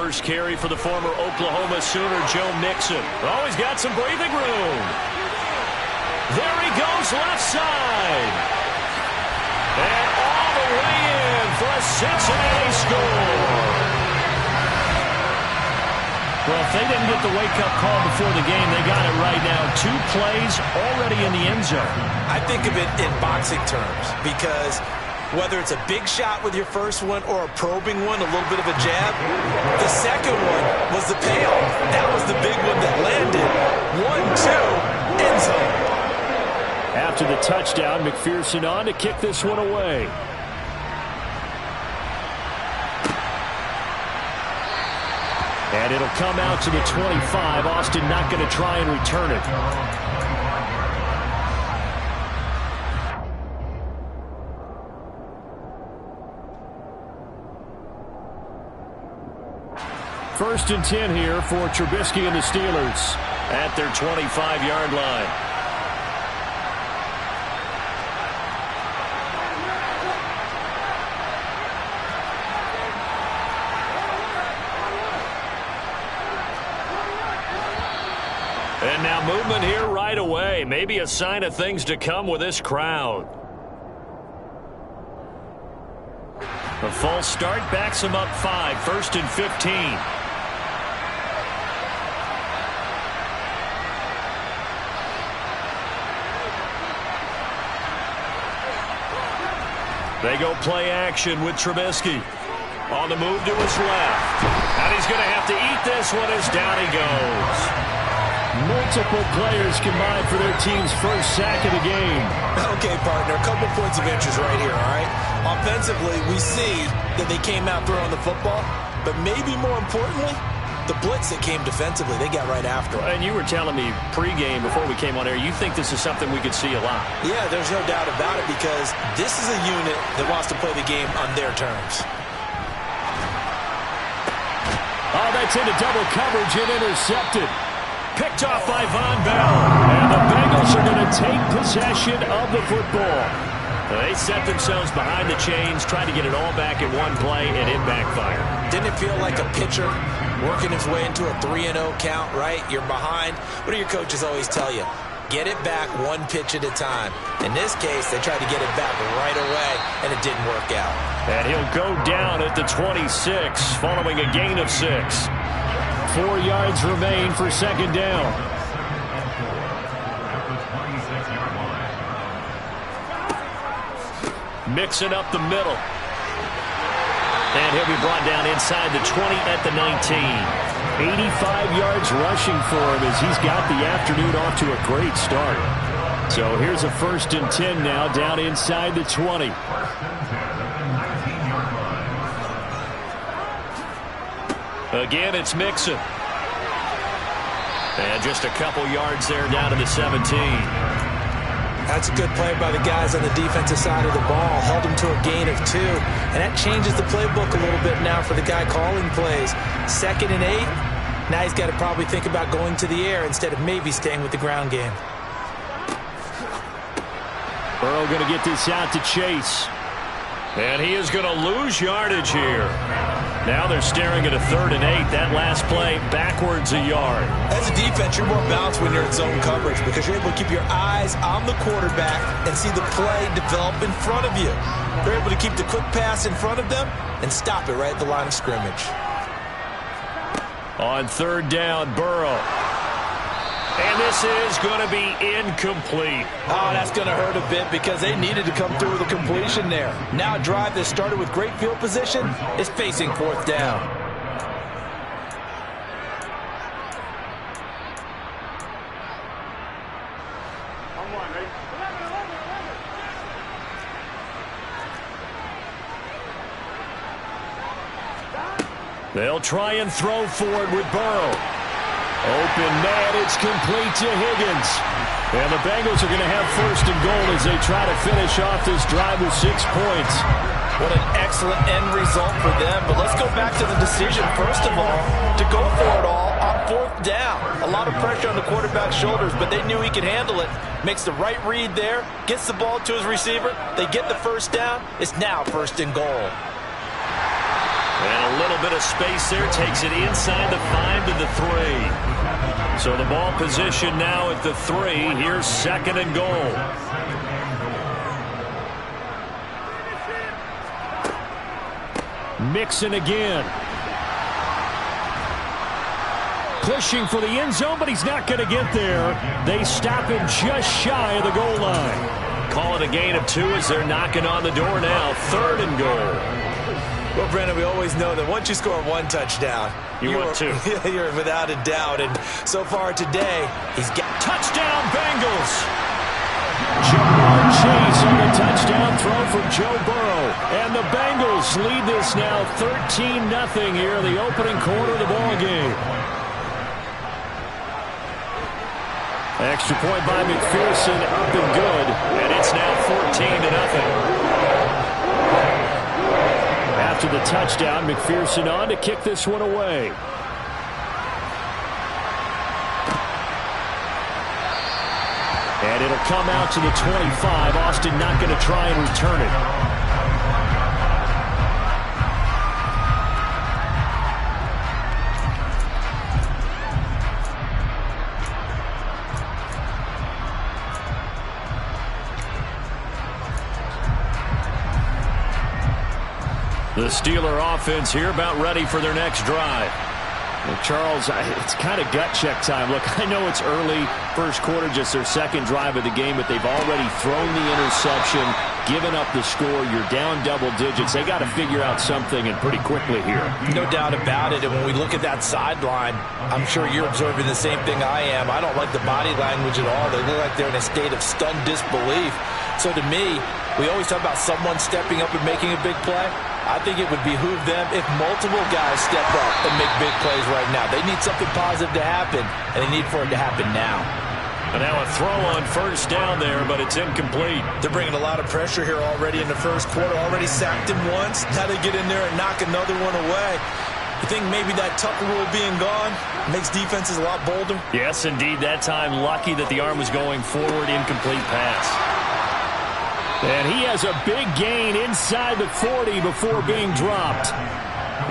first carry for the former Oklahoma Sooner, Joe Mixon. Oh, he's got some breathing room. There he goes, left side. And all the way in for a Cincinnati score. Well, if they didn't get the wake-up call before the game, they got it right now. 2 plays already in the end zone. I think of it in boxing terms because whether it's a big shot with your first one or a probing one, a little bit of a jab, the second one was the payoff. That was the big one that landed. 1-2, end zone. After the touchdown, McPherson on to kick this one away. And it'll come out to the 25. Austin not going to try and return it. First and 10 here for Trubisky and the Steelers at their 25-yard line. And now movement here right away. Maybe a sign of things to come with this crowd. A false start backs him up 5. First and 15. They go play action with Trubisky. On the move to his left. And he's going to have to eat this one as down he goes. Multiple players combined for their team's first sack of the game. Okay, partner, a couple points of interest right here, all right? Offensively, we see that they came out throwing the football, but maybe more importantly, the blitz that came defensively, they got right after it. And you were telling me pregame before we came on air, you think this is something we could see a lot. Yeah, there's no doubt about it because this is a unit that wants to play the game on their terms. Oh, that's into double coverage and intercepted. Picked off by Von Bell. And the Bengals are going to take possession of the football. They set themselves behind the chains, tried to get it all back in one play, and it backfired. Didn't it feel like a pitcher working his way into a 3-0 count, right? You're behind. What do your coaches always tell you? Get it back one pitch at a time. In this case, they tried to get it back right away, and it didn't work out. And he'll go down at the 26, following a gain of 6. 4 yards remain for second down. Mixing up the middle. And he'll be brought down inside the 20 at the 19. 85 yards rushing for him as he's got the afternoon off to a great start. So here's a first and 10 now down inside the 20. Again, it's Mixon. And just a couple yards there down to the 17. That's a good play by the guys on the defensive side of the ball. Held him to a gain of 2. And that changes the playbook a little bit now for the guy calling plays. 2nd and 8. Now he's got to probably think about going to the air instead of maybe staying with the ground game. Burrow going to get this out to Chase. And he is going to lose yardage here. Now they're staring at a 3rd and 8. That last play backwards a yard. As a defense, you're more balanced when you're in zone coverage because you're able to keep your eyes on the quarterback and see the play develop in front of you. They're able to keep the quick pass in front of them and stop it right at the line of scrimmage. On 3rd down, Burrow. And this is going to be incomplete. Oh, that's going to hurt a bit because they needed to come through with a completion there. Now a drive that started with great field position is facing 4th down. They'll try and throw for it with Burrow. Open man, it's complete to Higgins. And the Bengals are going to have 1st and goal as they try to finish off this drive with 6 points. What an excellent end result for them. But let's go back to the decision, first of all, to go for it all on 4th down. A lot of pressure on the quarterback's shoulders, but they knew he could handle it. Makes the right read there, gets the ball to his receiver. They get the 1st down. It's now 1st and goal. And a little bit of space there. Takes it inside the 5 to the 3. So the ball position now at the 3. Here's 2nd and goal. Mixon again. Pushing for the end zone, but he's not going to get there. They stop him just shy of the goal line. Call it a gain of 2 as they're knocking on the door now. 3rd and goal. Well, Brandon, we always know that once you score 1 touchdown, you want 2. You're without a doubt. And so far today, he's got touchdown Bengals. Jamar Chase on the touchdown throw from Joe Burrow. And the Bengals lead this now 13-0 here in the opening quarter of the ball game. Extra point by McPherson, up and good, and it's now 14-0. After the touchdown, McPherson on to kick this one away. And it'll come out to the 25. Austin not going to try and return it. The Steeler offense here about ready for their next drive. Well, Charles, it's kind of gut check time. Look, I know it's early, first quarter, just their 2nd drive of the game, but they've already thrown the interception, given up the score. You're down double digits. They got to figure out something, and pretty quickly here. No doubt about it. And when we look at that sideline, I'm sure you're observing the same thing I am. I don't like the body language at all. They look like they're in a state of stunned disbelief. So to me, we always talk about someone stepping up and making a big play. I think it would behoove them if multiple guys step up and make big plays right now. They need something positive to happen, and they need for it to happen now. And now a throw on 1st down there, but it's incomplete. They're bringing a lot of pressure here already in the first quarter. Already sacked him once. Now they get in there and knock another one away. You think maybe that Tucker rule being gone makes defenses a lot bolder? Yes, indeed. That time, lucky that the arm was going forward. Incomplete pass. And he has a big gain inside the 40 before being dropped.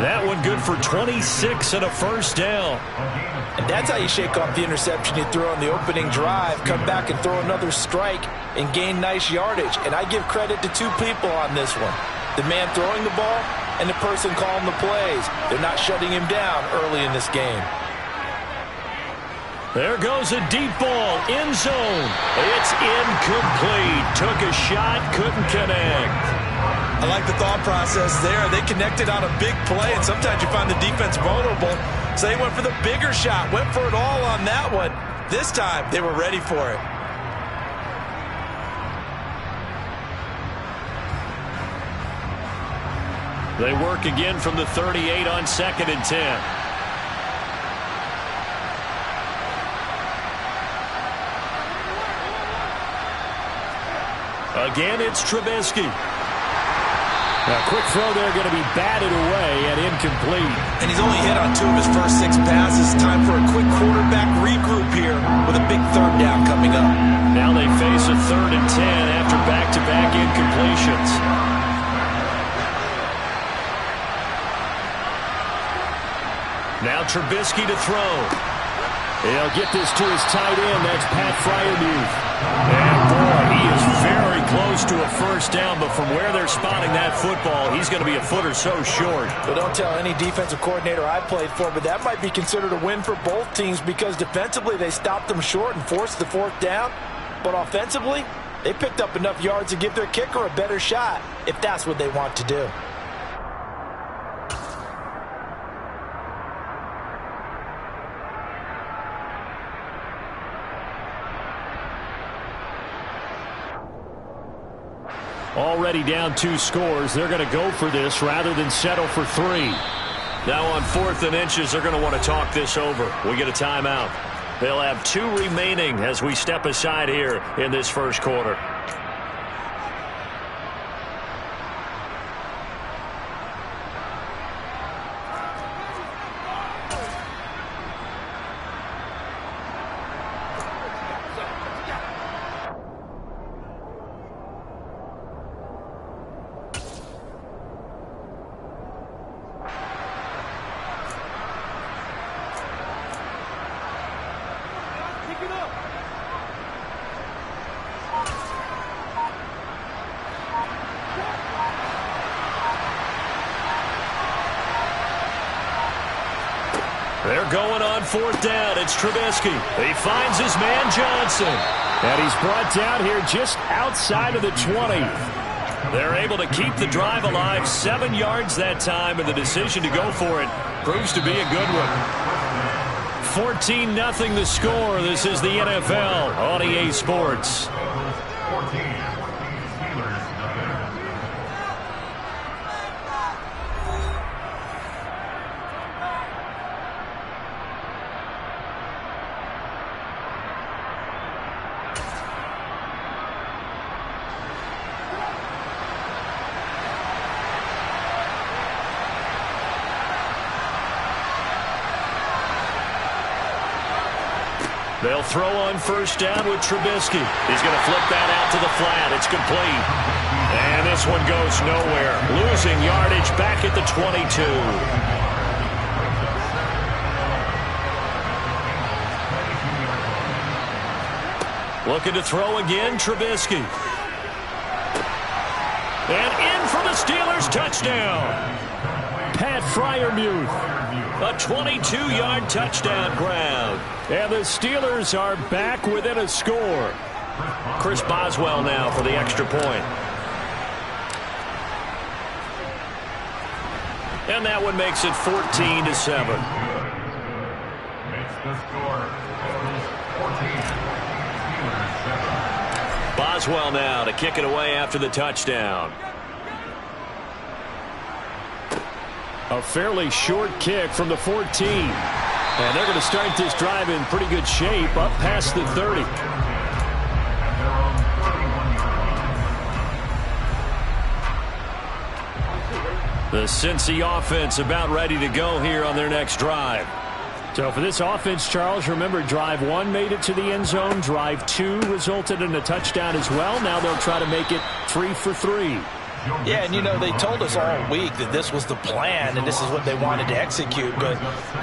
That one good for 26 and a 1st down. And that's how you shake off the interception you threw on the opening drive, come back and throw another strike and gain nice yardage. And I give credit to 2 people on this one. The man throwing the ball and the person calling the plays. They're not shutting him down early in this game. There goes a deep ball, end zone. It's incomplete. Took a shot, couldn't connect. I like the thought process there. They connected on a big play, and sometimes you find the defense vulnerable. So they went for the bigger shot, went for it all on that one. This time, they were ready for it. They work again from the 38 on 2nd and 10. Again, it's Trubisky. A quick throw there going to be batted away and incomplete. And he's only hit on 2 of his first 6 passes. Time for a quick quarterback regroup here with a big 3rd down coming up. Now they face a 3rd and 10 after back-to-back incompletions. Now Trubisky to throw. He'll get this to his tight end. That's Pat Freiermuth. And boy, he is very close to a 1st down, but from where they're spotting that football, he's going to be a foot or so short. Well, don't tell any defensive coordinator I played for, but that might be considered a win for both teams because defensively they stopped them short and forced the 4th down. But offensively, they picked up enough yards to give their kicker a better shot if that's what they want to do. Already down 2 scores. They're going to go for this rather than settle for 3. Now on 4th and inches, they're going to want to talk this over. We get a timeout. They'll have 2 remaining as we step aside here in this first quarter. They're going on 4th down. It's Trubisky. He finds his man Johnson. And he's brought down here just outside of the 20. They're able to keep the drive alive. 7 yards that time, and the decision to go for it proves to be a good one. 14-0 the score. This is the NFL on EA Sports. They'll throw on 1st down with Trubisky. He's going to flip that out to the flat. It's complete. And this one goes nowhere. Losing yardage back at the 22. Looking to throw again, Trubisky. And in for the Steelers, touchdown. Pat Freiermuth. A 22-yard touchdown grab. And the Steelers are back within a score. Chris Boswell now for the extra point. And that one makes it 14-7. Makes the score 14. Boswell now to kick it away after the touchdown. A fairly short kick from the 14. And they're going to start this drive in pretty good shape up past the 30. The Cincy offense about ready to go here on their next drive. So for this offense, Charles, remember drive 1 made it to the end zone. Drive 2 resulted in a touchdown as well. Now they'll try to make it 3 for 3. Yeah, and you know, they told us all week that this was the plan and this is what they wanted to execute, but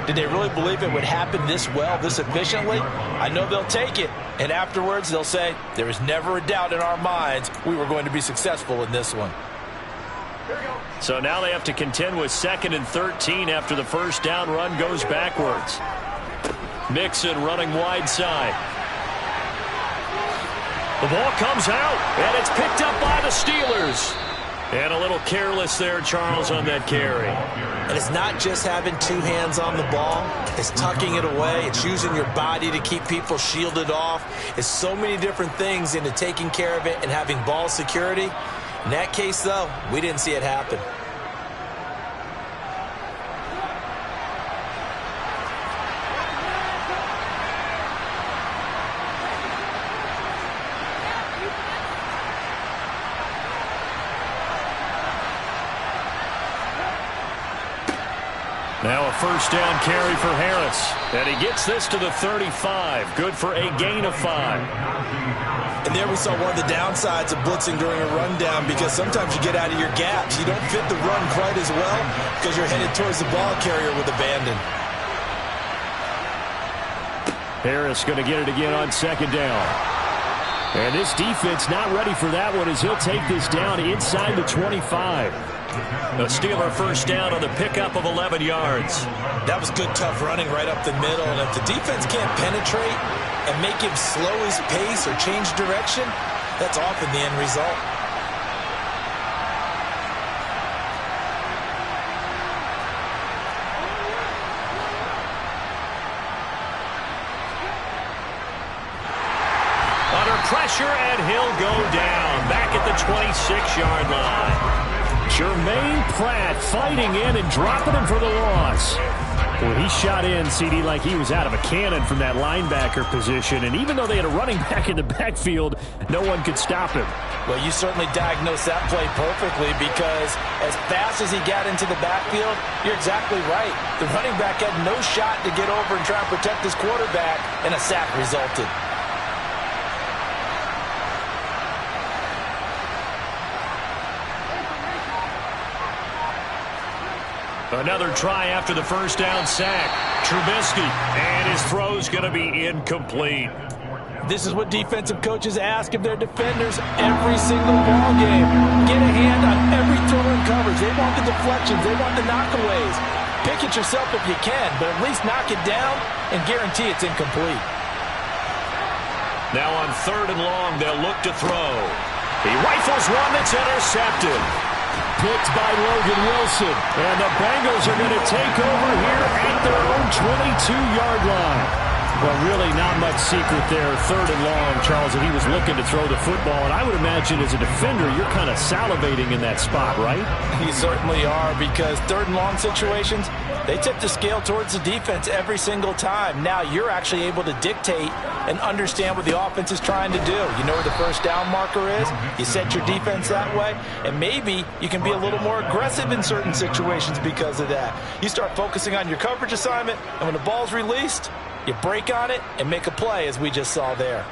did they really believe it would happen this well, this efficiently? I know they'll take it, and afterwards they'll say, there was never a doubt in our minds we were going to be successful in this one. So now they have to contend with 2nd and 13 after the 1st down run goes backwards. Mixon running wide side. The ball comes out, and it's picked up by the Steelers. And a little careless there, Charles, on that carry. And it's not just having 2 hands on the ball. It's tucking it away. It's using your body to keep people shielded off. It's so many different things into taking care of it and having ball security. In that case, though, we didn't see it happen. Now a 1st down carry for Harris. And he gets this to the 35. Good for a gain of 5. And there we saw one of the downsides of blitzing during a rundown, because sometimes you get out of your gaps. You don't fit the run quite as well because you're headed towards the ball carrier with abandon. Harris going to get it again on 2nd down. And this defense not ready for that one as he'll take this down inside the 25. A Steeler 1st down on the pickup of 11 yards. That was good, tough running right up the middle. And if the defense can't penetrate and make him slow his pace or change direction, that's often the end result. Under pressure, and he'll go down back at the 26-yard line. Jermaine Pratt fighting in and dropping him for the loss. Well, he shot in, CD, like he was out of a cannon from that linebacker position. And even though they had a running back in the backfield, no one could stop him. Well, you certainly diagnosed that play perfectly, because as fast as he got into the backfield, you're exactly right. The running back had no shot to get over and try and protect his quarterback, and a sack resulted. Another try after the 1st down sack. Trubisky, and his throw's going to be incomplete. This is what defensive coaches ask of their defenders every single ball game. Get a hand on every throw and coverage. They want the deflections. They want the knockaways. Pick it yourself if you can, but at least knock it down and guarantee it's incomplete. Now on 3rd and long, they'll look to throw. He rifles one that's intercepted. Picked by Logan Wilson. And the Bengals are going to take over here at their own 22-yard line. Well, really not much secret there. 3rd and long, Charles, that he was looking to throw the football. And I would imagine as a defender, you're kind of salivating in that spot, right? You certainly are, because 3rd and long situations, they tip the scale towards the defense every single time. Now you're actually able to dictate and understand what the offense is trying to do. You know where the first down marker is. You set your defense that way, and maybe you can be a little more aggressive in certain situations because of that. You start focusing on your coverage assignment, and when the ball's released, you break on it and make a play, as we just saw there.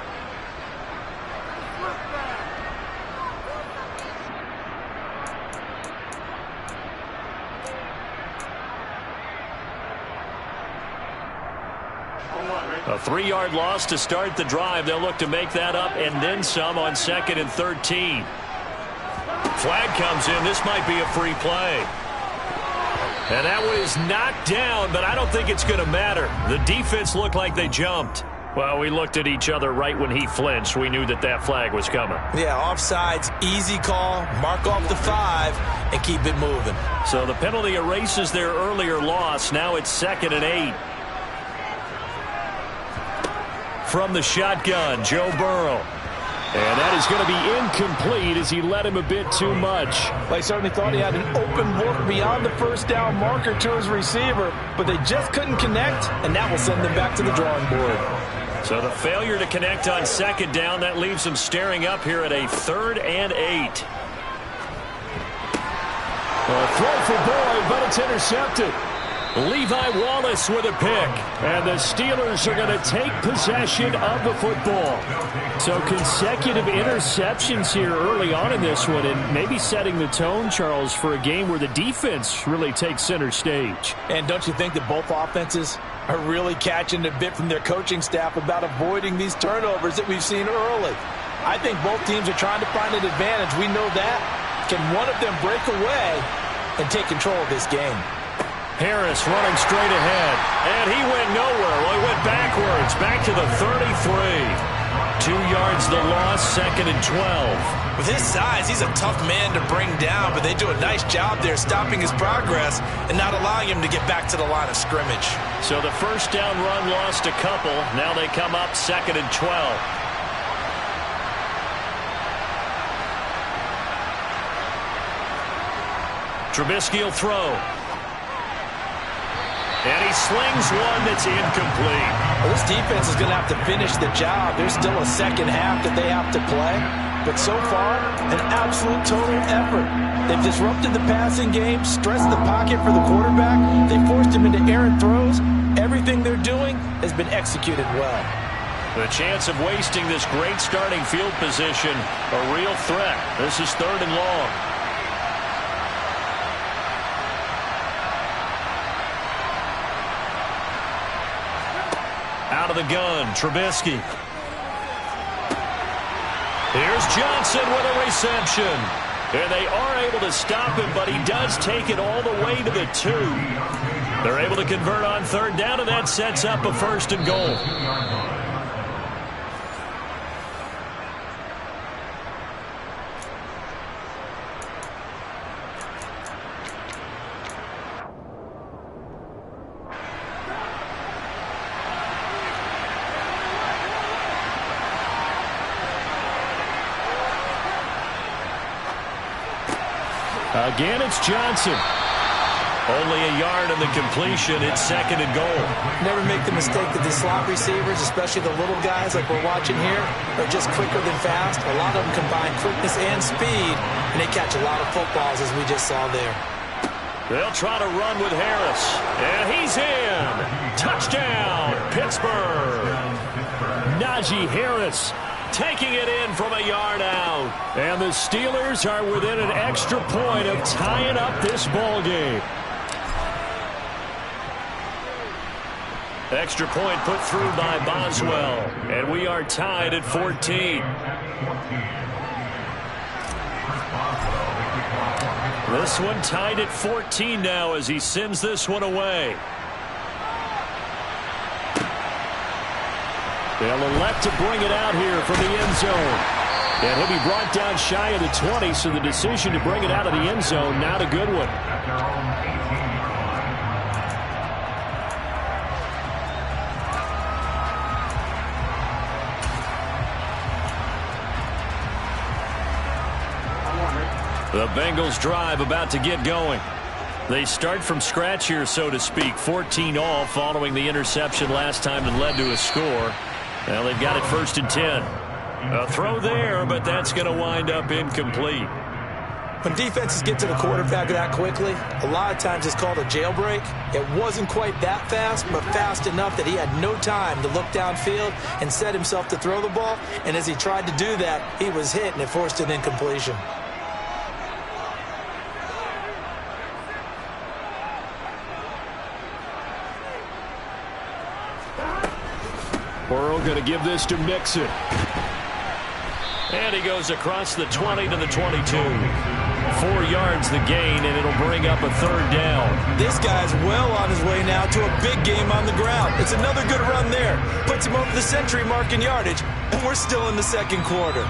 A 3-yard loss to start the drive. They'll look to make that up and then some on 2nd and 13. Flag comes in. This might be a free play. And that one is knocked down, but I don't think it's going to matter. The defense looked like they jumped. Well, we looked at each other right when he flinched. We knew that that flag was coming. Yeah, offsides, easy call, mark off the 5, and keep it moving. So the penalty erases their earlier loss. Now it's 2nd and 8. From the shotgun, Joe Burrow. And that is going to be incomplete as he led him a bit too much. They certainly thought he had an open look beyond the first down marker to his receiver, but they just couldn't connect, and that will send them back to the drawing board. So the failure to connect on 2nd down, that leaves them staring up here at a 3rd and 8. A throw for Boyd, but it's intercepted. Levi Wallace with a pick. And the Steelers are going to take possession of the football. So consecutive interceptions here early on in this one, and maybe setting the tone, Charles, for a game where the defense really takes center stage. And don't you think that both offenses are really catching a bit from their coaching staff about avoiding these turnovers that we've seen early? I think both teams are trying to find an advantage. We know that. Can one of them break away and take control of this game? Harris running straight ahead, and he went nowhere. Well, he went backwards, back to the 33. 2 yards the loss, 2nd and 12. With his size, he's a tough man to bring down, but they do a nice job there stopping his progress and not allowing him to get back to the line of scrimmage. So the first down run lost a couple. Now they come up 2nd and 12. Trubisky will throw. And he slings one that's incomplete. Well, this defense is going to have to finish the job. There's still a second half that they have to play. But so far, an absolute total effort. They've disrupted the passing game, stressed the pocket for the quarterback. They forced him into errant throws. Everything they're doing has been executed well. The chance of wasting this great starting field position, a real threat. This is 3rd and long. Out of the gun, Trubisky. Here's Johnson with a reception. And they are able to stop him, but he does take it all the way to the 2. They're able to convert on 3rd down, and that sets up a 1st and goal. Again, it's Johnson. Only a yard on the completion. It's 2nd and goal. Never make the mistake that the slot receivers, especially the little guys like we're watching here, are just quicker than fast. A lot of them combine quickness and speed, and they catch a lot of footballs, as we just saw there. They'll try to run with Harris. And he's in. Touchdown, Pittsburgh. Najee Harris taking it in from a yard out. And the Steelers are within an extra point of tying up this ball game. Extra point put through by Boswell. And we are tied at 14. This one tied at 14 now as he sends this one away. They'll elect to bring it out here from the end zone. And he'll be brought down shy of the 20, so the decision to bring it out of the end zone, not a good one. The Bengals drive about to get going. They start from scratch here, so to speak. 14 all following the interception last time that led to a score. Well, they've got it 1st and 10. A throw there, but that's going to wind up incomplete. When defenses get to the quarterback that quickly, a lot of times it's called a jailbreak. It wasn't quite that fast, but fast enough that he had no time to look downfield and set himself to throw the ball. And as he tried to do that, he was hit, and it forced an incompletion. Burrow going to give this to Mixon. And he goes across the 20 to the 22. 4 yards the gain, and it'll bring up a 3rd down. This guy's well on his way now to a big game on the ground. It's another good run there. Puts him over the century mark in yardage, and we're still in the 2nd quarter.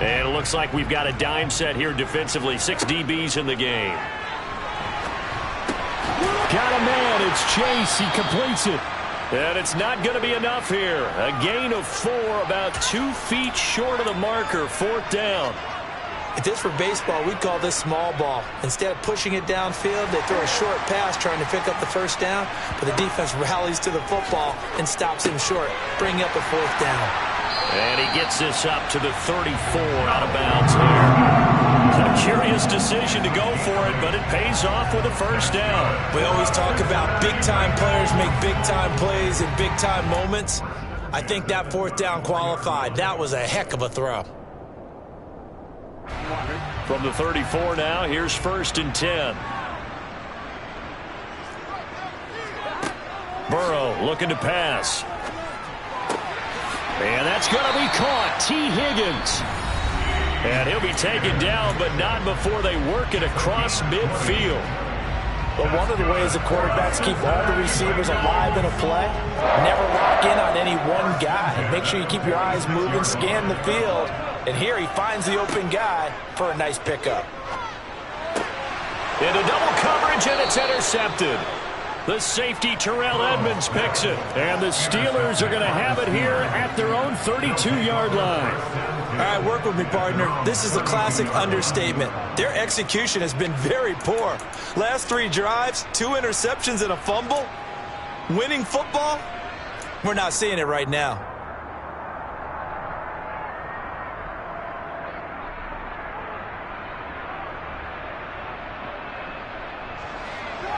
And it looks like we've got a dime set here defensively. 6 DBs in the game. Got a man. It's Chase. He completes it. And it's not going to be enough here. A gain of 4, about 2 feet short of the marker. 4th down. If this were baseball, we'd call this small ball. Instead of pushing it downfield, they throw a short pass trying to pick up the 1st down, but the defense rallies to the football and stops him short, bringing up a 4th down. And he gets this up to the 34 out of bounds here. A curious decision to go for it, but it pays off with a 1st down. We always talk about big-time players make big-time plays in big-time moments. I think that 4th down qualified. That was a heck of a throw. From the 34 now, here's 1st and 10. Burrow looking to pass. And that's going to be caught. T. Higgins. And he'll be taken down, but not before they work it across midfield. But one of the ways the quarterbacks keep all the receivers alive in a play, never lock in on any one guy. Make sure you keep your eyes moving, scan the field. And here he finds the open guy for a nice pickup. Into double coverage, and it's intercepted. The safety, Terrell Edmonds, picks it. And the Steelers are going to have it here at their own 32-yard line. All right, work with me, partner. This is a classic understatement. Their execution has been very poor. Last 3 drives, 2 interceptions and a fumble. Winning football? We're not seeing it right now.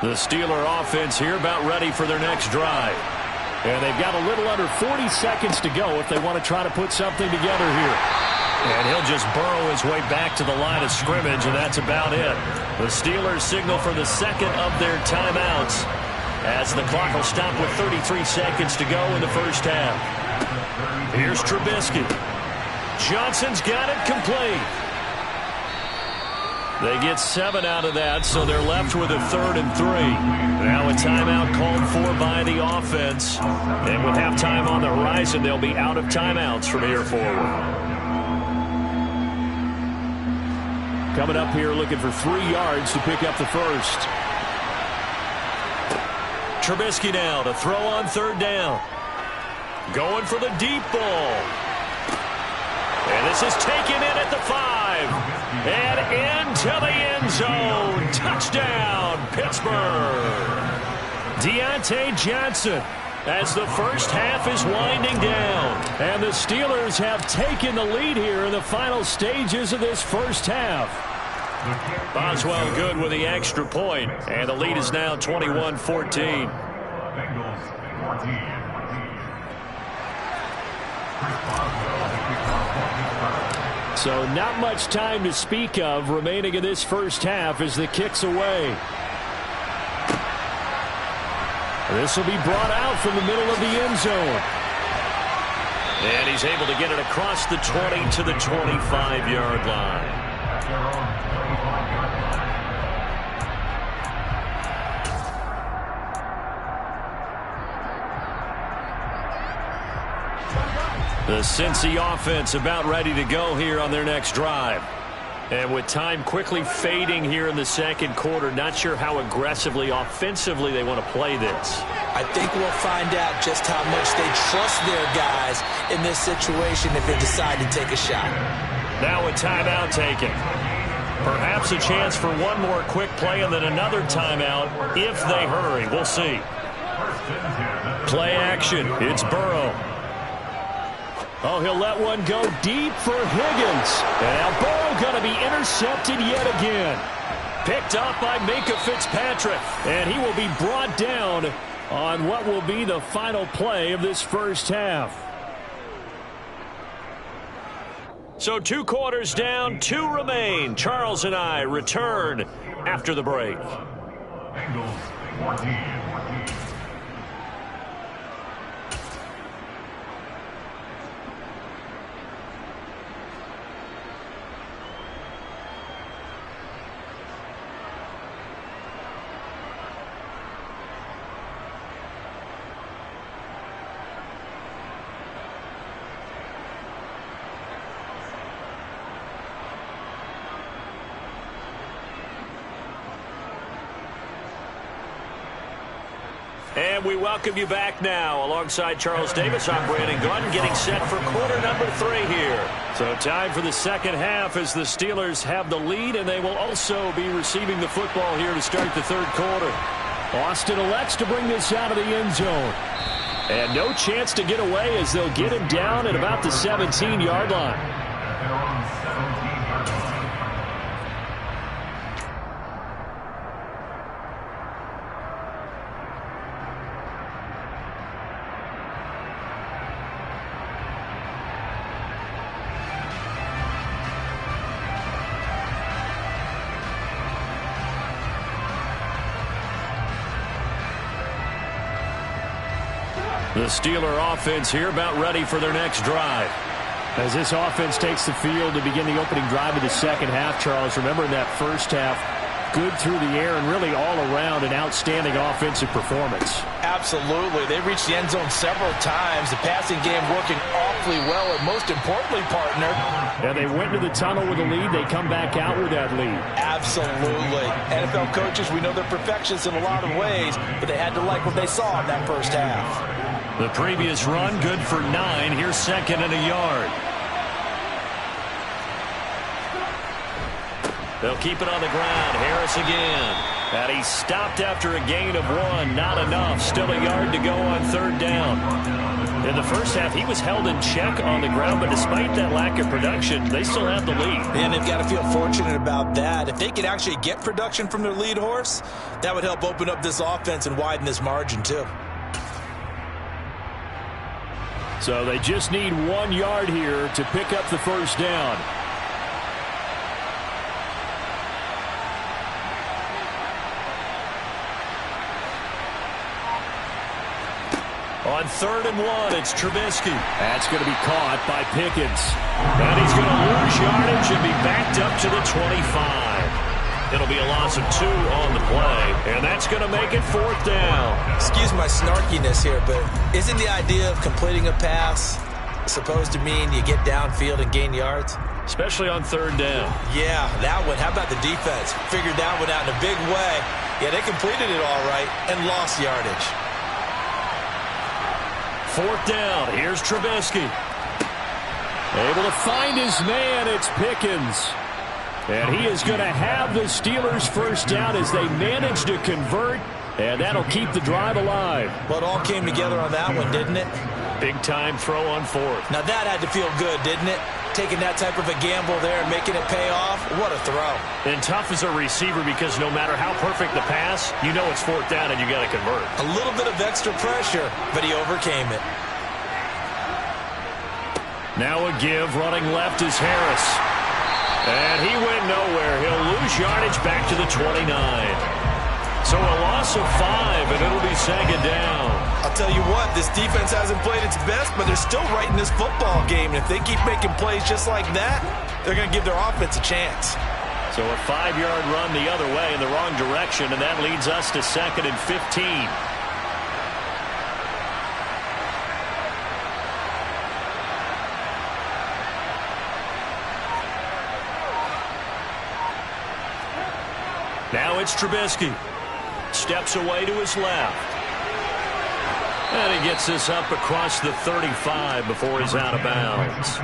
The Steeler offense here about ready for their next drive. And they've got a little under 40 seconds to go if they want to try to put something together here. And he'll just burrow his way back to the line of scrimmage, and that's about it. The Steelers signal for the 2nd of their timeouts as the clock will stop with 33 seconds to go in the 1st half. Here's Trubisky. Johnson's got it complete. They get 7 out of that, so they're left with a 3rd and 3. Now a timeout called for by the offense. And with halftime on the horizon, they'll be out of timeouts from here forward. Coming up here looking for 3 yards to pick up the 1st. Trubisky now to throw on 3rd down. Going for the deep ball. And this is taken in at the 5. And into the end zone. Touchdown, Pittsburgh. Deontay Johnson as the 1st half is winding down. And the Steelers have taken the lead here in the final stages of this 1st half. Boswell good with the extra point. And the lead is now 21-14. So not much time to speak of remaining in this 1st half as the kick's away. This will be brought out from the middle of the end zone. And he's able to get it across the 20 to the 25-yard line. The Cincy offense about ready to go here on their next drive. And with time quickly fading here in the second quarter, not sure how aggressively, offensively they want to play this. I think we'll find out just how much they trust their guys in this situation if they decide to take a shot. Now a timeout taken. Perhaps a chance for one more quick play and then another timeout if they hurry. We'll see. Play action. It's Burrow. Oh, he'll let one go deep for Higgins. And now Burrow going to be intercepted yet again. Picked up by Minkah Fitzpatrick. And he will be brought down on what will be the final play of this first half. So 2 quarters down, 2 remain. Charles and I return after the break. Bengals 14. And we welcome you back now. Alongside Charles Davis, I'm Brandon Gaudin, getting set for quarter number 3 here. So time for the second half as the Steelers have the lead, and they will also be receiving the football here to start the third quarter. Austin elects to bring this out of the end zone. And no chance to get away as they'll get him down at about the 17-yard line. The Steeler offense here about ready for their next drive. As this offense takes the field to begin the opening drive of the second half, Charles, remember in that first half, good through the air and really all around an outstanding offensive performance. Absolutely. They reached the end zone several times. The passing game working awfully well, and most importantly, partner. Yeah, they went to the tunnel with a lead. They come back out with that lead. Absolutely. NFL coaches, we know they're perfectionists in a lot of ways, but they had to like what they saw in that first half. The previous run, good for 9. Here's second and a yard. They'll keep it on the ground. Harris again. And he stopped after a gain of 1. Not enough. Still a yard to go on third down. In the first half, he was held in check on the ground, but despite that lack of production, they still have the lead. And they've got to feel fortunate about that. If they could actually get production from their lead horse, that would help open up this offense and widen this margin too. So they just need 1 yard here to pick up the first down. On 3rd and 1, it's Trubisky. That's going to be caught by Pickens. And he's going to lose yardage and be backed up to the 25. It'll be a loss of 2 on the play, and that's going to make it 4th down. Excuse my snarkiness here, but isn't the idea of completing a pass supposed to mean you get downfield and gain yards? Especially on 3rd down. Yeah, that one. How about the defense? Figured that one out in a big way. Yeah, they completed it all right and lost yardage. 4th down. Here's Trubisky. Able to find his man. It's Pickens. And he is going to have the Steelers first down as they manage to convert. And that'll keep the drive alive. Well, it all came together on that one, didn't it? Big-time throw on 4th. Now that had to feel good, didn't it? Taking that type of a gamble there and making it pay off. What a throw. And tough as a receiver because no matter how perfect the pass, you know it's 4th down and you got to convert. A little bit of extra pressure, but he overcame it. Now a give. Running left is Harris. And he went nowhere. He'll lose yardage back to the 29. So a loss of 5, and it'll be second down. I'll tell you what, this defense hasn't played its best, but they're still right in this football game. And if they keep making plays just like that, they're going to give their offense a chance. So a 5-yard run the other way in the wrong direction, and that leads us to 2nd and 15. Now it's Trubisky. Steps away to his left. And he gets this up across the 35 before he's out of bounds.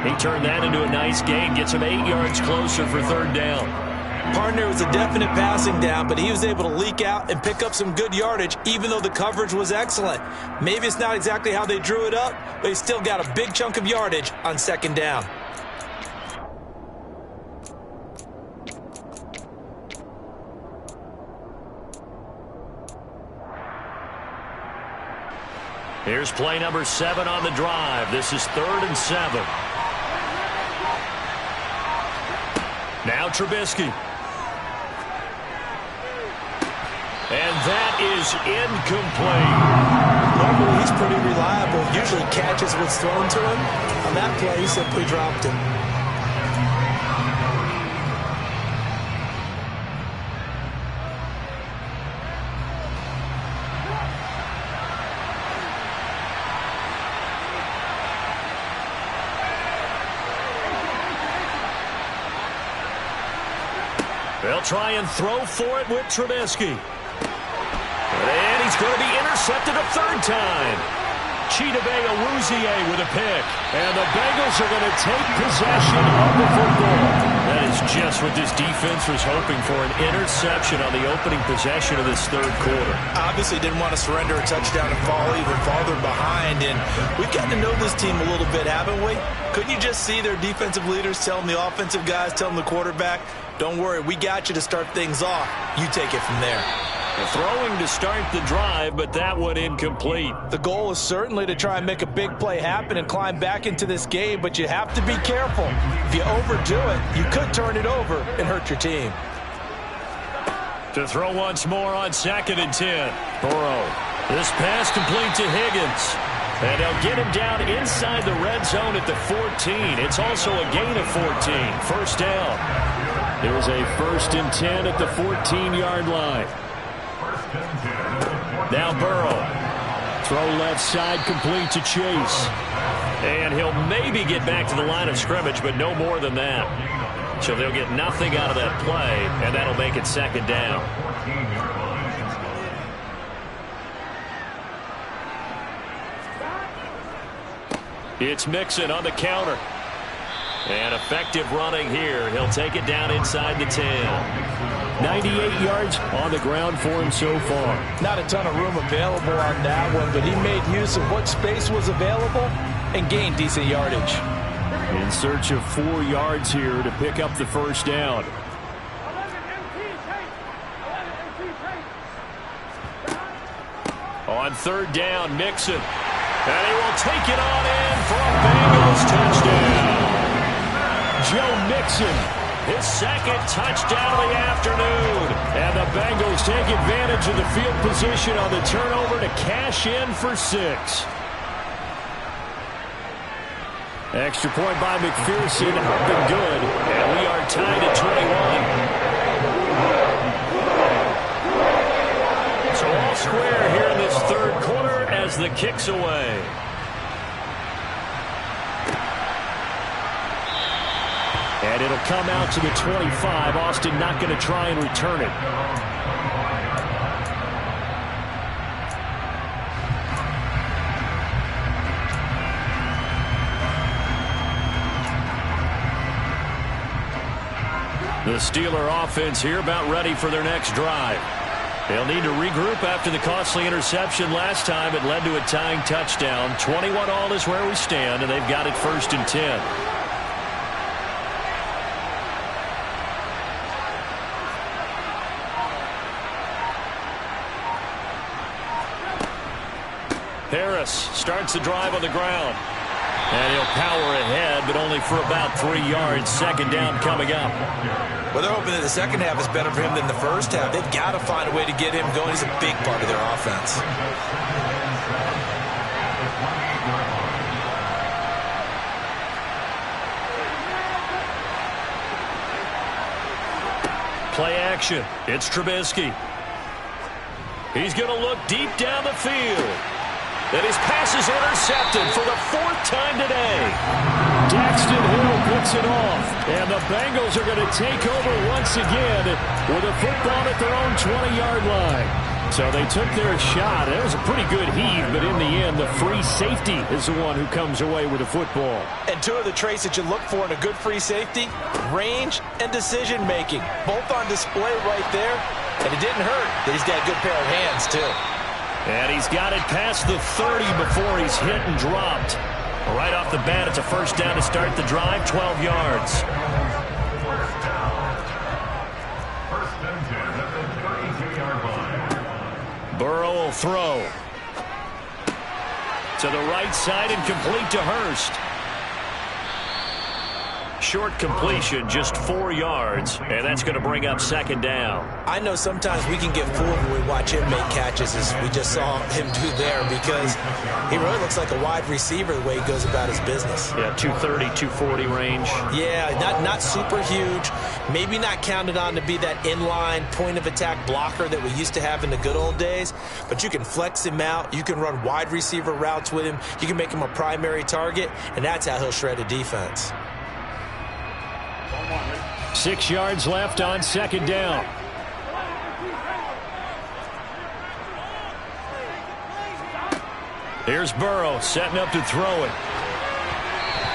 He turned that into a nice gain. Gets him 8 yards closer for 3rd down. Partner was a definite passing down, but he was able to leak out and pick up some good yardage, even though the coverage was excellent. Maybe it's not exactly how they drew it up, but he still got a big chunk of yardage on 2nd down. Here's play number 7 on the drive. This is 3rd and 7. Now Trubisky. And that is incomplete. Normally he's pretty reliable. Usually catches what's thrown to him. On that play, he simply dropped it. They'll try and throw for it with Trubisky. And he's going to be intercepted a 3rd time. Chidobe Awuzie with a pick. And the Bengals are going to take possession of the football. That is just what this defense was hoping for, an interception on the opening possession of this 3rd quarter. Obviously didn't want to surrender a touchdown and fall even farther behind. And we've gotten to know this team a little bit, haven't we? Couldn't you just see their defensive leaders telling the offensive guys, telling the quarterback, don't worry, we got you to start things off. You take it from there. Throwing to start the drive, but that one incomplete. The goal is certainly to try and make a big play happen and climb back into this game, but you have to be careful. If you overdo it, you could turn it over and hurt your team. To throw once more on 2nd and 10. Burrow. This pass complete to Higgins. And they'll get him down inside the red zone at the 14. It's also a gain of 14. 1st down. There's a 1st and 10 at the 14-yard line. Now Burrow. Throw left side complete to Chase. And he'll maybe get back to the line of scrimmage, but no more than that. So they'll get nothing out of that play, and that'll make it 2nd down. It's Mixon on the counter. And effective running here. He'll take it down inside the 10. 98 yards on the ground for him so far. Not a ton of room available on that one, but he made use of what space was available and gained decent yardage. In search of 4 yards here to pick up the 1st down. On 3rd down, Mixon. And he will take it on in for a Bengals touchdown. Joe Mixon, his 2nd touchdown of the afternoon. And the Bengals take advantage of the field position on the turnover to cash in for 6. Extra point by McPherson, up and good. And we are tied at 21. So all square here in this 3rd quarter as the kick's away. And it'll come out to the 25. Austin not going to try and return it. The Steeler offense here about ready for their next drive. They'll need to regroup after the costly interception last time. It led to a tying touchdown. 21-all is where we stand, and they've got it 1st and 10. Harris starts the drive on the ground. And he'll power ahead, but only for about 3 yards. 2nd down coming up. Well, they're hoping that the second half is better for him than the first half. They've got to find a way to get him going. He's a big part of their offense. Play action. It's Trubisky. He's going to look deep down the field. And his pass is intercepted for the 4th time today. Daxton Hill picks it off. And the Bengals are going to take over once again with a football at their own 20-yard line. So they took their shot. It was a pretty good heave, but in the end, the free safety is the one who comes away with the football. And two of the traits that you look for in a good free safety, range and decision-making. Both on display right there. And it didn't hurt that he's got a good pair of hands, too. And he's got it past the 30 before he's hit and dropped. Right off the bat, it's a first down to start the drive, 12 yards. First down. First and 10 at the 32-yard line. Burrow will throw. To the right side and complete to Hurst. Short completion, just 4 yards, and that's going to bring up second down. I know sometimes we can get fooled when we watch him make catches, as we just saw him do there, because he really looks like a wide receiver the way he goes about his business. Yeah, 230, 240 range. Yeah, not super huge, maybe not counted on to be that inline point-of-attack blocker that we used to have in the good old days, but you can flex him out, you can run wide receiver routes with him, you can make him a primary target, and that's how he'll shred a defense. 6 yards left on second down. Here's Burrow setting up to throw it.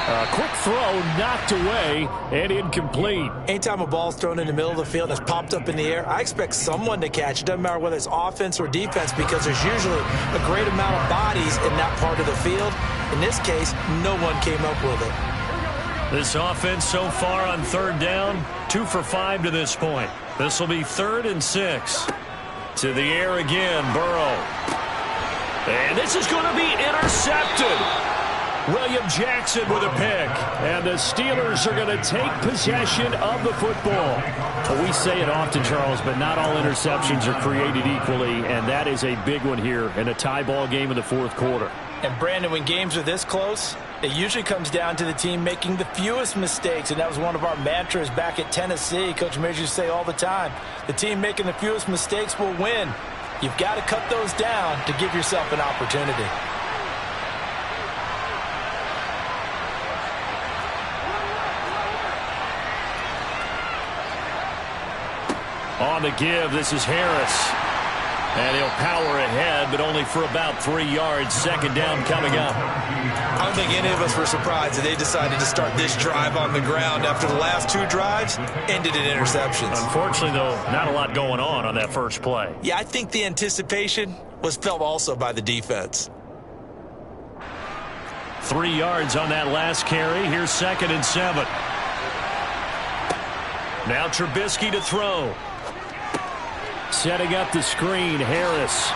A quick throw knocked away and incomplete. Anytime a ball's thrown in the middle of the field and it's popped up in the air, I expect someone to catch it. Doesn't matter whether it's offense or defense, because there's usually a great amount of bodies in that part of the field. In this case, no one came up with it. This offense so far on third down, 2 for 5 to this point. This will be 3rd and 6. To the air again, Burrow. And this is going to be intercepted. William Jackson with a pick. And the Steelers are going to take possession of the football. We say it often, Charles, but not all interceptions are created equally, and that is a big one here in a tie ball game in the 4th quarter. And, Brandon, when games are this close, it usually comes down to the team making the fewest mistakes, and that was one of our mantras back at Tennessee. Coach Mears used to say all the time, the team making the fewest mistakes will win. You've got to cut those down to give yourself an opportunity. On the give, this is Harris. And he'll power ahead, but only for about 3 yards. Second down coming up. I don't think any of us were surprised that they decided to start this drive on the ground after the last 2 drives ended in interceptions. Unfortunately, though, not a lot going on that first play. Yeah, I think the anticipation was felt also by the defense. 3 yards on that last carry. Here's 2nd and 7. Now Trubisky to throw. Setting up the screen, Harris.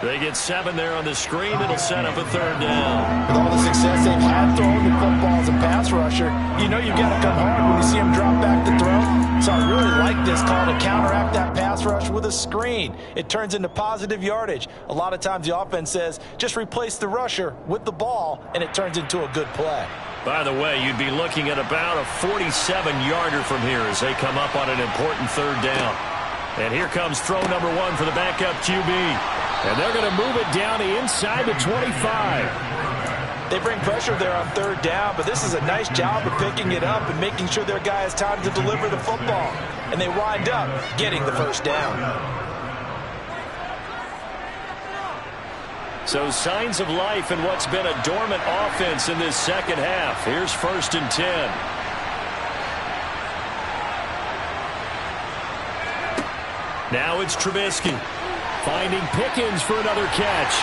They get 7 there on the screen. It'll set up a 3rd down. With all the success they've had throwing the football as a pass rusher, you know you've got to come hard when you see him drop back to throw. So I really like this call to counteract that pass rush with a screen. It turns into positive yardage. A lot of times the offense says, just replace the rusher with the ball, and it turns into a good play. By the way, you'd be looking at about a 47-yarder from here as they come up on an important 3rd down. And here comes throw number 1 for the backup QB. And they're going to move it down inside the 25. They bring pressure there on 3rd down, but this is a nice job of picking it up and making sure their guy has time to deliver the football. And they wind up getting the first down. So signs of life in what's been a dormant offense in this second half. Here's 1st and 10. Now it's Trubisky. Finding Pickens for another catch.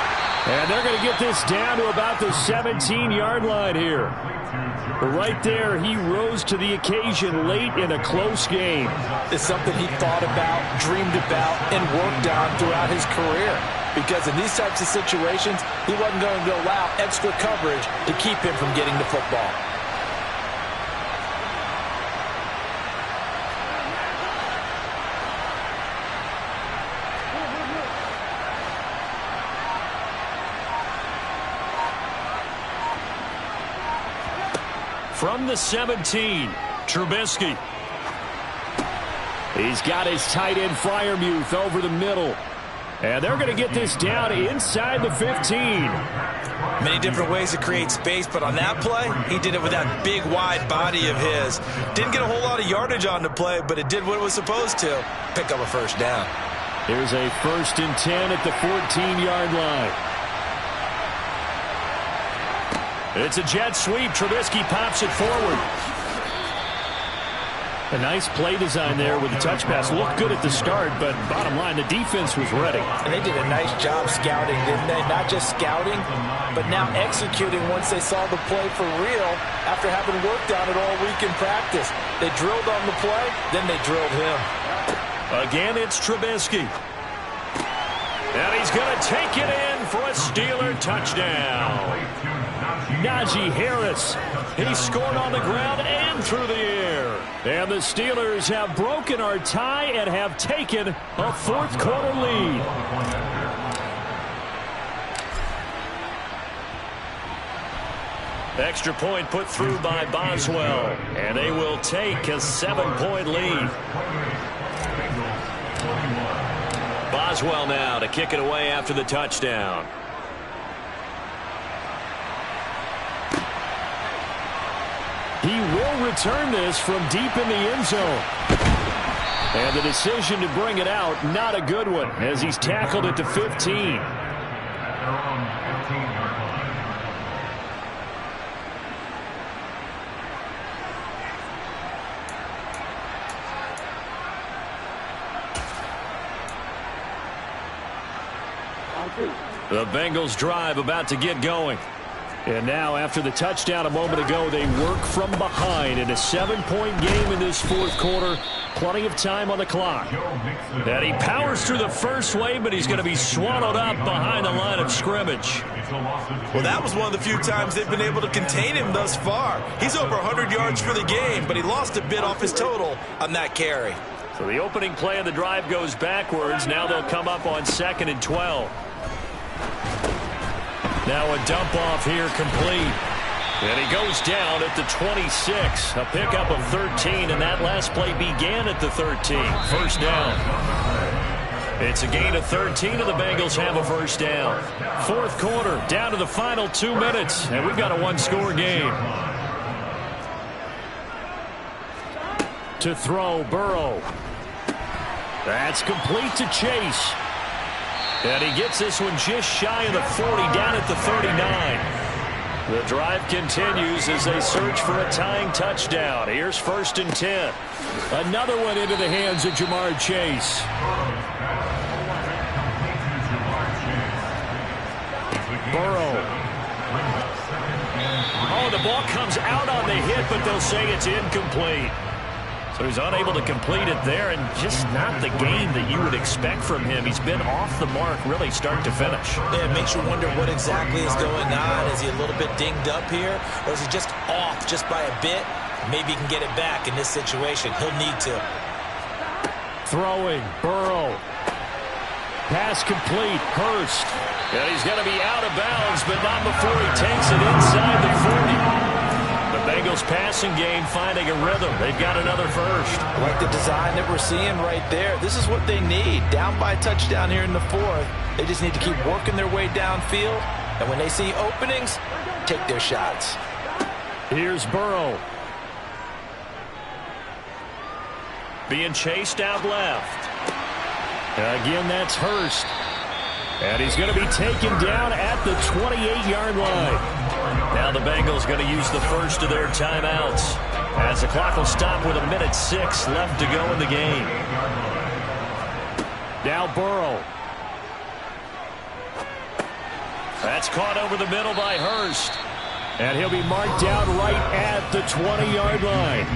And they're going to get this down to about the 17-yard line here. Right there, he rose to the occasion late in a close game. It's something he thought about, dreamed about, and worked on throughout his career. Because in these types of situations, he wasn't going to allow extra coverage to keep him from getting the football. From the 17, Trubisky. He's got his tight end Freiermuth over the middle. And they're going to get this down inside the 15. Many different ways to create space, but on that play, he did it with that big, wide body of his. Didn't get a whole lot of yardage on the play, but it did what it was supposed to. Pick up a first down. Here's a 1st and 10 at the 14-yard line. It's a jet sweep. Trubisky pops it forward. A nice play design there with the touch pass. Looked good at the start, but bottom line, the defense was ready. And they did a nice job scouting, didn't they? Not just scouting, but now executing once they saw the play for real after having worked on it all week in practice. They drilled on the play, then they drilled him. Again, it's Trubisky. And he's going to take it in for a Steeler touchdown. Najee Harris. He scored on the ground and through the air. And the Steelers have broken our tie and have taken a fourth-quarter lead. Extra point put through by Boswell. And they will take a 7-point lead. Boswell now to kick it away after the touchdown. He will return this from deep in the end zone. And the decision to bring it out, not a good one, as he's tackled at the 15. The Bengals drive about to get going. And now, after the touchdown a moment ago, they work from behind in a 7-point game in this fourth quarter. Plenty of time on the clock. And he powers through the first wave, but he's going to be swallowed up behind the line of scrimmage. Well, that was one of the few times they've been able to contain him thus far. He's over 100 yards for the game, but he lost a bit off his total on that carry. So the opening play of the drive goes backwards. Now they'll come up on 2nd and 12. Now a dump off here complete. And he goes down at the 26. A pickup of 13, and that last play began at the 13. First down. It's a gain of 13, and the Bengals have a first down. Fourth quarter, down to the final 2 minutes, and we've got a one-score game. To throw, Burrow. That's complete to Chase. And he gets this one just shy of the 40, down at the 39. The drive continues as they search for a tying touchdown. Here's 1st and 10. Another one into the hands of Jamar Chase. Burrow. Oh, the ball comes out on the hit, but they'll say it's incomplete. So he's unable to complete it there, and just not the game that you would expect from him. He's been off the mark really start to finish. Yeah, it makes you wonder what exactly is going on. Is he a little bit dinged up here, or is he just off just by a bit? Maybe he can get it back in this situation. He'll need to. Throwing, Burrow. Pass complete, Hurst. And he's going to be out of bounds, but not before he takes it inside the 40. The Bengals passing game finding a rhythm. They've got another first. I like the design that we're seeing right there. This is what they need. Down by a touchdown here in the fourth. They just need to keep working their way downfield. And when they see openings, take their shots. Here's Burrow. Being chased out left. Again, that's Hurst. And he's going to be taken down at the 28-yard line. Now the Bengals going to use the first of their timeouts as the clock will stop with 1:06 left to go in the game. Now Burrow. That's caught over the middle by Hurst. And he'll be marked down right at the 20-yard line.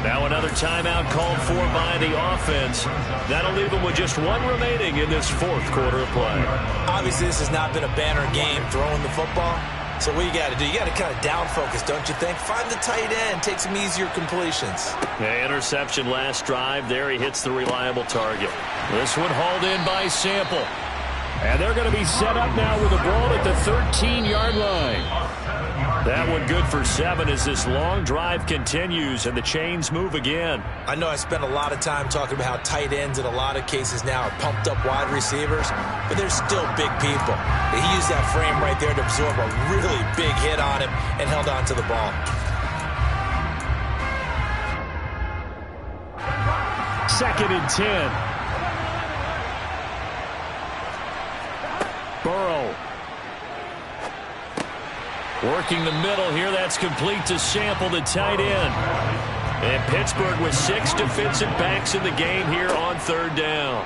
Now another timeout called for by the offense. That'll leave them with just one remaining in this fourth quarter of play. Obviously, this has not been a banner game throwing the football. So what you got to do, you got to kind of down focus, don't you think? Find the tight end, take some easier completions. Yeah, interception last drive. There he hits the reliable target. This one hauled in by Sample. And they're going to be set up now with the ball at the 13-yard line. That one good for 7 as this long drive continues and the chains move again. I know I spent a lot of time talking about how tight ends in a lot of cases now are pumped up wide receivers, but they're still big people. He used that frame right there to absorb a really big hit on him and held on to the ball. Second and 10. Burrow. Working the middle here. That's complete to Sample, the tight end. And Pittsburgh with 6 defensive backs in the game here on 3rd down.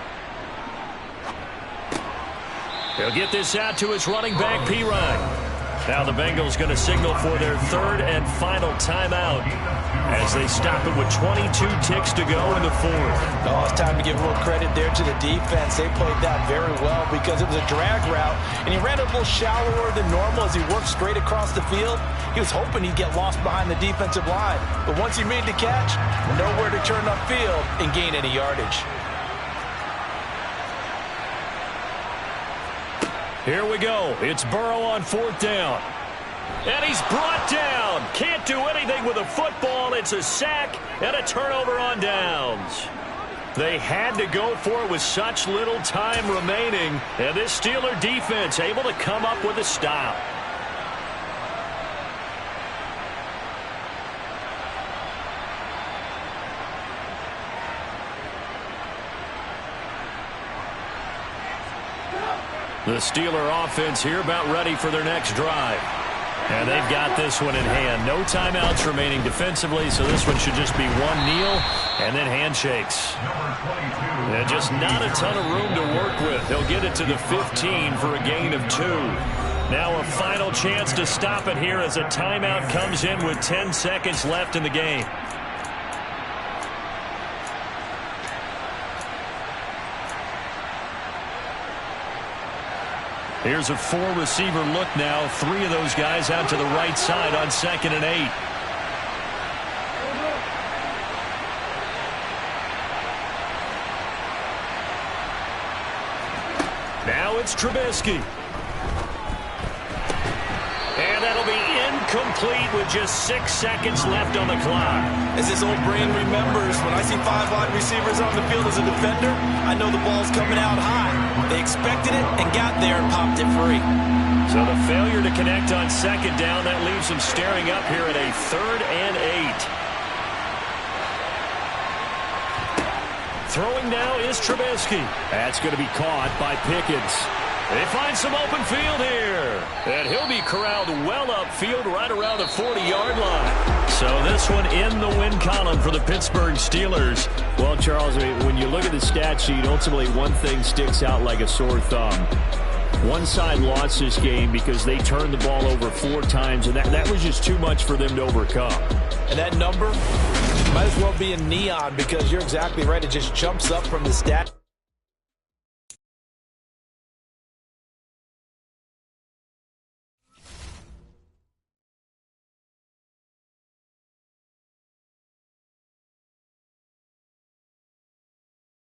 He'll get this out to his running back, Pirine. Now the Bengals going to signal for their 3rd and final timeout as they stop it with 22 ticks to go in the 4th. Oh, it's time to give real credit there to the defense. They played that very well because it was a drag route, and he ran a little shallower than normal as he worked straight across the field. He was hoping he'd get lost behind the defensive line, but once he made the catch, nowhere to turn upfield and gain any yardage. Here we go. It's Burrow on 4th down. And he's brought down. Can't do anything with a football. It's a sack and a turnover on downs. They had to go for it with such little time remaining. And this Steeler defense able to come up with a stop. The Steeler offense here about ready for their next drive. And they've got this one in hand. No timeouts remaining defensively, so this one should just be one kneel and then handshakes. And just not a ton of room to work with. He'll get it to the 15 for a gain of 2. Now a final chance to stop it here as a timeout comes in with 10 seconds left in the game. Here's a 4-receiver look now. 3 of those guys out to the right side on 2nd and 8. Now it's Trubisky. And that'll be incomplete with just 6 seconds left on the clock. As his old brain remembers, when I see 5 wide receivers on the field as a defender, I know the ball's coming out high. They expected it and got there and popped it free. So the failure to connect on 2nd down, that leaves them staring up here at a 3rd and 8. Throwing now is Trubisky. That's going to be caught by Pickens. They find some open field here. And he'll be corralled well upfield right around the 40-yard line. So this one in the win column for the Pittsburgh Steelers. Well, Charles, when you look at the stat sheet, ultimately one thing sticks out like a sore thumb. One side lost this game because they turned the ball over 4 times, and that was just too much for them to overcome. And that number might as well be in neon because you're exactly right. It just jumps up from the stat.